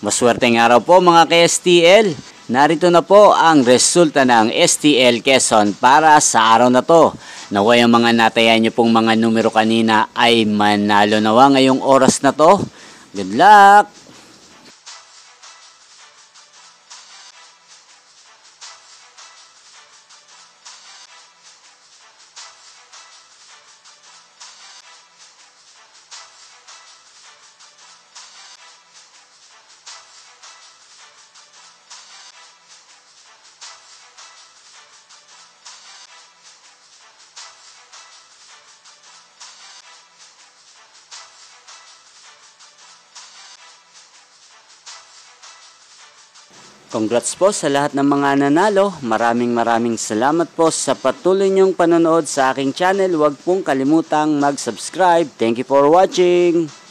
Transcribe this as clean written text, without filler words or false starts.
Maswerteng araw po mga ka-STL. Narito na po ang resulta ng STL Quezon para sa araw na to. Naway ang mga natayan nyo pong mga numero kanina ay manalo nawa ngayong oras na to. Good luck! Congrats po sa lahat ng mga nanalo. Maraming salamat po sa patuloy niyong panonood sa aking channel. Huwag pong kalimutang mag-subscribe. Thank you for watching.